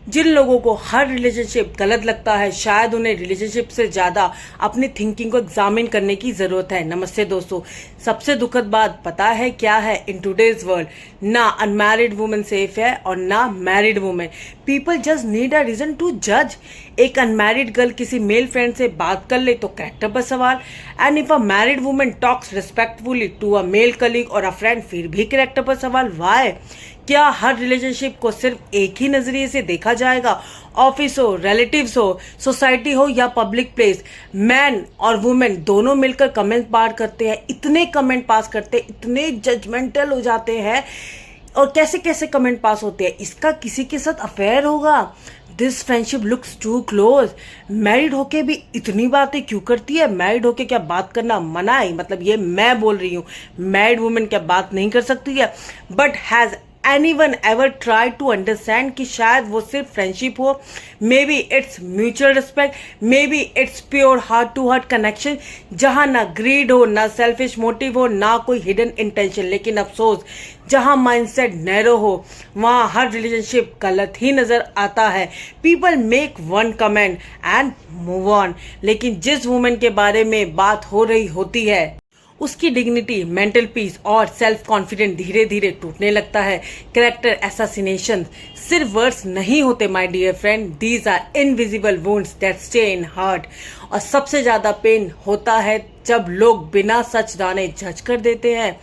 जिन लोगों को हर रिलेशनशिप गलत लगता है, शायद उन्हें रिलेशनशिप से ज़्यादा अपनी थिंकिंग को एग्जामिन करने की ज़रूरत है। नमस्ते दोस्तों, सबसे दुखद बात पता है क्या है? इन टुडेज वर्ल्ड ना अनमैरिड वुमेन सेफ है और ना married women. People just need a reason to जज। एक अनमैरिड गर्ल किसी मेल फ्रेंड से बात कर ले तो कैरेक्टर पर सवाल, and if a married women talks respectfully to a male colleague और अ फ्रेंड, फिर भी कैरेक्टर पर सवाल। वाई? क्या हर रिलेशनशिप को सिर्फ एक ही नजरिए से देखा जाएगा? ऑफिस हो, रिलेटिव्स हो, सोसाइटी हो या पब्लिक प्लेस, मैन और वुमेन दोनों मिलकर कमेंट पास करते हैं, इतने कमेंट पास करते हैं, इतने जजमेंटल हो जाते हैं। और कैसे कैसे कमेंट पास होते हैं, इसका किसी के साथ अफेयर होगा, this friendship looks too close. Married होके भी इतनी बातें क्यों करती है? मैरिड होके क्या बात करना मना है? मतलब ये मैं बोल रही हूँ, मैरिड वुमेन क्या बात नहीं कर सकती है? But has anyone ever try to understand कि शायद वो सिर्फ फ्रेंडशिप हो, maybe it's mutual respect, maybe it's pure heart to heart connection, जहाँ ना ग्रीड हो, ना सेल्फिश मोटिव हो, ना कोई हिडन इंटेंशन। लेकिन अफसोस, जहाँ माइंडसेट नैरो हो वहाँ हर रिलेशनशिप गलत ही नजर आता है। People make one comment and move on. लेकिन जिस वुमेन के बारे में बात हो रही होती है उसकी डिग्निटी, मेंटल पीस और सेल्फ कॉन्फिडेंस धीरे धीरे टूटने लगता है। कैरेक्टर असैसिनेशन सिर्फ वर्ड्स नहीं होते my dear friend, these are invisible wounds that stay in heart. और सबसे ज्यादा पेन होता है जब लोग बिना सच जाने जज कर देते हैं।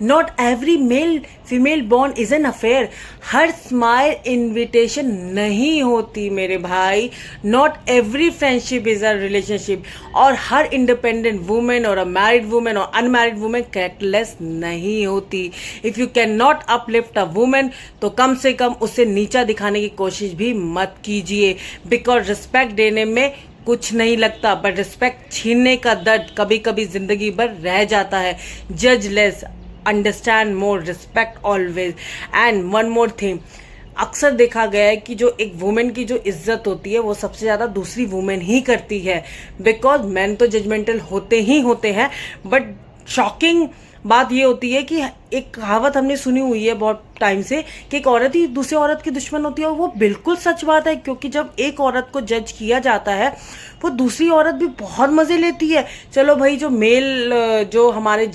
Not every male female bond is an affair. Her smile invitation नहीं होती मेरे भाई। Not every friendship is a relationship. और हर इंडिपेंडेंट वुमेन और अ मैरिड वुमेन और अनमैरिड वुमेन कैरेक्टरलेस नहीं होती। If you can not uplift a women तो कम से कम उसे नीचा दिखाने की कोशिश भी मत कीजिए, बिकॉज रिस्पेक्ट देने में कुछ नहीं लगता, बट रिस्पेक्ट छीनने का दर्द कभी कभी जिंदगी भर रह जाता है। जज less, understand more, respect always. And one more thing, अक्सर देखा गया है कि जो एक वुमेन की जो इज्जत होती है वो सबसे ज़्यादा दूसरी वुमेन ही करती है, बिकॉज मैन तो जजमेंटल होते ही होते हैं। बट शॉकिंग बात ये होती है कि एक कहावत हमने सुनी हुई है बहुत टाइम से कि एक औरत ही दूसरी औरत की दुश्मन होती है, और वो बिल्कुल सच बात है। क्योंकि जब एक औरत को जज किया जाता है वो दूसरी औरत भी बहुत मज़े लेती है। चलो भाई, जो मेल जो हमारे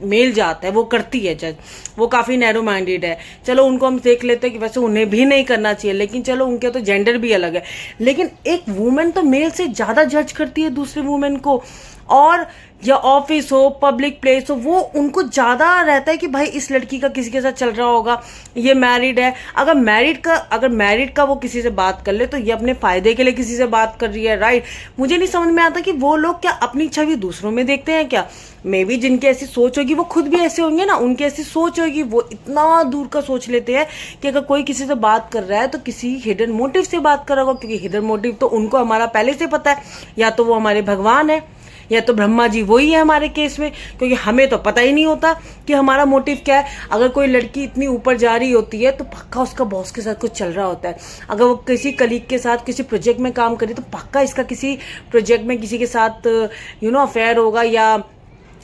मेल जात है वो करती है जज, वो काफ़ी नैरो माइंडेड है, चलो उनको हम देख लेते हैं कि वैसे उन्हें भी नहीं करना चाहिए, लेकिन चलो उनके तो जेंडर भी अलग है। लेकिन एक वुमेन तो मेल से ज़्यादा जज करती है दूसरे वुमेन को। और या ऑफिस हो, पब्लिक प्लेस हो, वो उनको ज़्यादा रहता है कि भाई इस लड़की का किसी के साथ चल रहा होगा, ये मैरिड है। अगर मैरिड का वो किसी से बात कर ले तो ये अपने फायदे के लिए किसी से बात कर रही है, राइट? मुझे नहीं समझ में आता कि वो लोग क्या अपनी छवि दूसरों में देखते हैं क्या? मे बी जिनकी ऐसी सोच होगी वो खुद भी ऐसे होंगे ना, उनकी ऐसी सोच होगी, वो इतना दूर का सोच लेते हैं कि अगर कोई किसी से बात कर रहा है तो किसी हिडन मोटिव से बात कर रहा होगा, क्योंकि हिडन मोटिव तो उनको हमारा पहले से पता है, या तो वो हमारे भगवान है या तो ब्रह्मा जी वही है हमारे केस में, क्योंकि हमें तो पता ही नहीं होता कि हमारा मोटिव क्या है। अगर कोई लड़की इतनी ऊपर जा रही होती है तो पक्का उसका बॉस के साथ कुछ चल रहा होता है। अगर वो किसी कलीग के साथ किसी प्रोजेक्ट में काम करे तो पक्का इसका किसी प्रोजेक्ट में किसी के साथ अफेयर होगा, या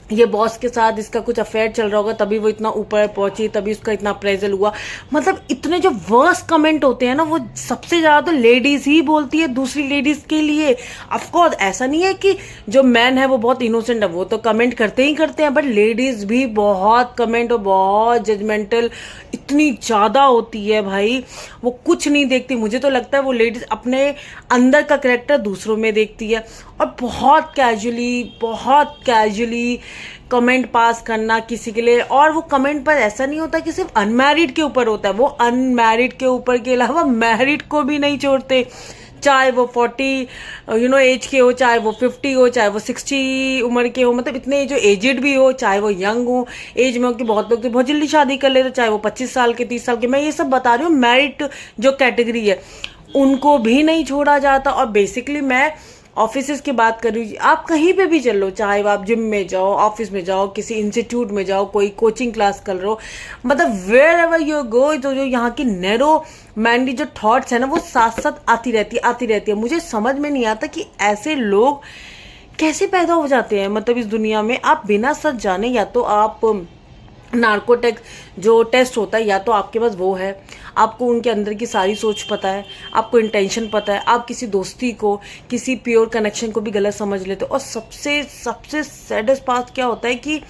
ये बॉस के साथ इसका कुछ अफेयर चल रहा होगा, तभी वो इतना ऊपर पहुंची, तभी उसका इतना अप्रेजल हुआ। मतलब इतने जो वर्स्ट कमेंट होते हैं ना, वो सबसे ज़्यादा तो लेडीज ही बोलती है दूसरी लेडीज के लिए। ऑफकोर्स ऐसा नहीं है कि जो मैन है वो बहुत इनोसेंट है, वो तो कमेंट करते ही करते हैं, बट लेडीज भी बहुत कमेंट और बहुत जजमेंटल इतनी ज़्यादा होती है भाई, वो कुछ नहीं देखती। मुझे तो लगता है वो लेडीज अपने अंदर का कैरेक्टर दूसरों में देखती है, और बहुत कैजुअली कमेंट पास करना किसी के लिए। और वो कमेंट पर ऐसा नहीं होता कि सिर्फ अनमैरिड के ऊपर होता है, वो अनमैरिड के ऊपर के अलावा मैरिड को भी नहीं छोड़ते, चाहे वो 40 एज के हो, चाहे वो 50 हो, चाहे वो 60 उम्र के हो, मतलब इतने जो एजेड भी हो, चाहे वो यंग हो एज में हो, कि बहुत लोग तो बहुत जल्दी शादी कर लेते, चाहे वो 25 साल के 30 साल के। मैं ये सब बता रही हूँ, मैरिड जो कैटेगरी है उनको भी नहीं छोड़ा जाता। और बेसिकली मैं ऑफिस की बात कर रही हूँ, आप कहीं पे भी चलो, चाहे आप जिम में जाओ, ऑफिस में जाओ, किसी इंस्टीट्यूट में जाओ, कोई कोचिंग क्लास कर रहे हो, मतलब वेयर एवर यू गो, तो जो यहाँ की नैरो माइंडी जो थॉट्स है ना वो साथ साथ आती रहती है। मुझे समझ में नहीं आता कि ऐसे लोग कैसे पैदा हो जाते हैं, मतलब इस दुनिया में। आप बिना सच जाने या तो आप नार्कोटेक जो टेस्ट होता है, या तो आपके पास वो है, आपको उनके अंदर की सारी सोच पता है, आपको इंटेंशन पता है, आप किसी दोस्ती को, किसी प्योर कनेक्शन को भी गलत समझ लेते हो। और सबसे सबसे सैडेस्ट पार्ट क्या होता है कि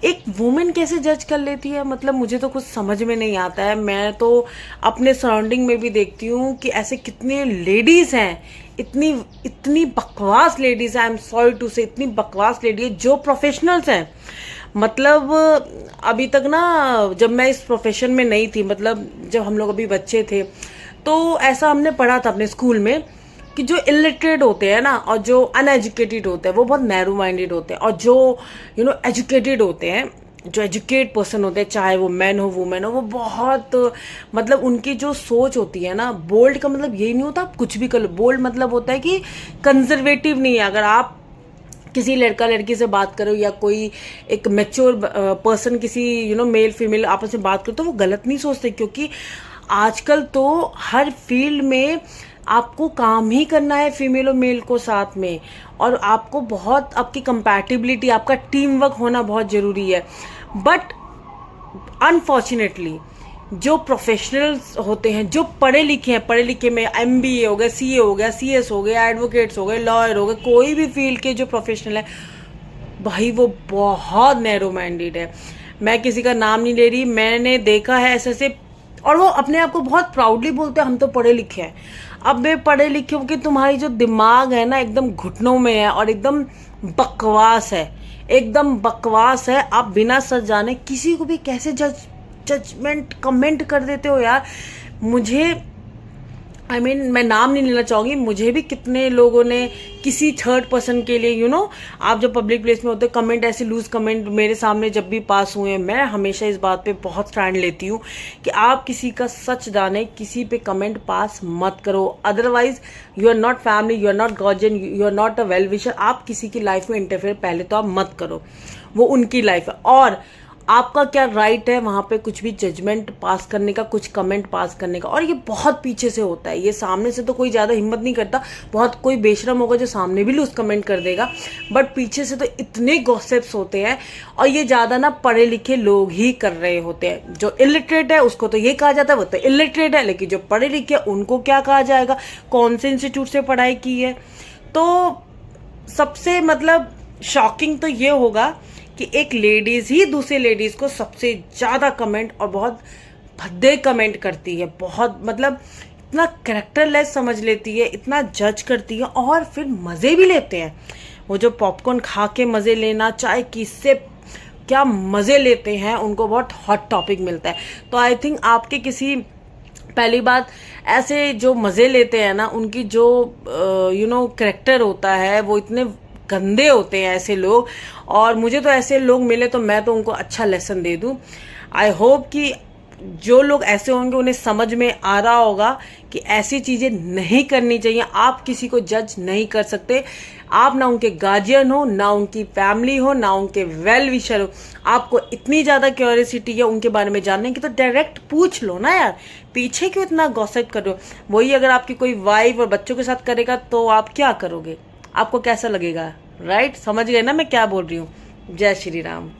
एक वुमेन कैसे जज कर लेती है, मतलब मुझे तो कुछ समझ में नहीं आता है। मैं तो अपने सराउंडिंग में भी देखती हूँ कि ऐसे कितने लेडीज़ हैं, इतनी इतनी बकवास लेडीज़ हैं, आई एम सॉरी टू से, इतनी बकवास लेडी है जो प्रोफेशनल्स हैं। मतलब अभी तक ना, जब मैं इस प्रोफेशन में नहीं थी, मतलब जब हम लोग अभी बच्चे थे, तो ऐसा हमने पढ़ा था अपने स्कूल में कि जो इलिटरेट होते हैं ना, और जो अनएजुकेटेड होते हैं, वो बहुत नैरो माइंडेड होते हैं, और जो एजुकेटेड होते हैं, जो एजुकेट पर्सन होते हैं, चाहे वो मैन हो वुमेन हो, वो बहुत मतलब उनकी जो सोच होती है ना, बोल्ड का मतलब यही नहीं होता आप कुछ भी कर लो। बोल्ड मतलब होता है कि कंजर्वेटिव नहीं है। अगर आप किसी लड़का लड़की से बात करो, या कोई एक मैच्योर पर्सन किसी मेल फीमेल आपस में बात करो, तो वो गलत नहीं सोचते, क्योंकि आजकल तो हर फील्ड में आपको काम ही करना है फीमेल और मेल को साथ में, और आपको बहुत आपकी कंपैटिबिलिटी, आपका टीम वर्क होना बहुत ज़रूरी है। बट अनफॉर्चुनेटली जो प्रोफेशनल्स होते हैं, जो पढ़े लिखे हैं, पढ़े लिखे में MBA हो गया, CA हो गया, CS हो गया, एडवोकेट्स हो गए, लॉयर हो गए, कोई भी फील्ड के जो प्रोफेशनल है भाई, वो बहुत नैरो माइंडेड है। मैं किसी का नाम नहीं ले रही, मैंने देखा है ऐसे ऐसे, और वो अपने आप को बहुत प्राउडली बोलते हैं हम तो पढ़े लिखे हैं। अब वे पढ़े लिखे हो कि तुम्हारी जो दिमाग है ना, एकदम घुटनों में है और एकदम बकवास है, एकदम बकवास है। आप बिना सच जाने किसी को भी कैसे जजमेंट कमेंट कर देते हो यार। मुझे मैं नाम नहीं लेना चाहूँगी, मुझे भी कितने लोगों ने किसी थर्ड पर्सन के लिए आप जब पब्लिक प्लेस में होते कमेंट, ऐसे लूज कमेंट मेरे सामने जब भी पास हुए हैं। मैं हमेशा इस बात पे बहुत स्टैंड लेती हूँ कि आप किसी का सच जाने किसी पे कमेंट पास मत करो, otherwise you are not family, you are not guardian, you are not a well wisher. आप किसी की लाइफ में इंटरफेयर पहले तो आप मत करो, वो उनकी लाइफ है, और आपका क्या राइट है वहाँ पे कुछ भी जजमेंट पास करने का, कुछ कमेंट पास करने का। और ये बहुत पीछे से होता है, ये सामने से तो कोई ज़्यादा हिम्मत नहीं करता, बहुत कोई बेशरम होगा जो सामने भी लूज कमेंट कर देगा, बट पीछे से तो इतने गॉसिप्स होते हैं। और ये ज़्यादा ना पढ़े लिखे लोग ही कर रहे होते हैं। जो इलिटरेट है उसको तो ये कहा जाता है वो तो इलिटरेट है, लेकिन जो पढ़े लिखे उनको क्या कहा जाएगा, कौन से इंस्टीट्यूट से पढ़ाई की है। तो सबसे मतलब शॉकिंग तो ये होगा कि एक लेडीज़ ही दूसरे लेडीज़ को सबसे ज़्यादा कमेंट और बहुत भद्दे कमेंट करती है, बहुत मतलब इतना कैरेक्टरलेस समझ लेती है, इतना जज करती है, और फिर मज़े भी लेते हैं। वो जो पॉपकॉर्न खा के मज़े लेना, चाहे किससे क्या मज़े लेते हैं, उनको बहुत हॉट टॉपिक मिलता है। तो आई थिंक आपके किसी, पहली बात, ऐसे जो मज़े लेते हैं ना, उनकी जो कैरेक्टर होता है वो इतने गंदे होते हैं ऐसे लोग। और मुझे तो ऐसे लोग मिले तो मैं तो उनको अच्छा लेसन दे दूं। आई होप कि जो लोग ऐसे होंगे उन्हें समझ में आ रहा होगा कि ऐसी चीज़ें नहीं करनी चाहिए। आप किसी को जज नहीं कर सकते, आप ना उनके गार्जियन हो, ना उनकी फैमिली हो, ना उनके वेल विशर हो। आपको इतनी ज़्यादा क्यूरियोसिटी है उनके बारे में जानने की, तो डायरेक्ट पूछ लो ना यार, पीछे क्यों इतना गॉसिप कर रहे हो। वही अगर आपकी कोई वाइफ और बच्चों के साथ करेगा तो आप क्या करोगे, आपको कैसा लगेगा, राइट? समझ गए ना मैं क्या बोल रही हूँ। जय श्री राम।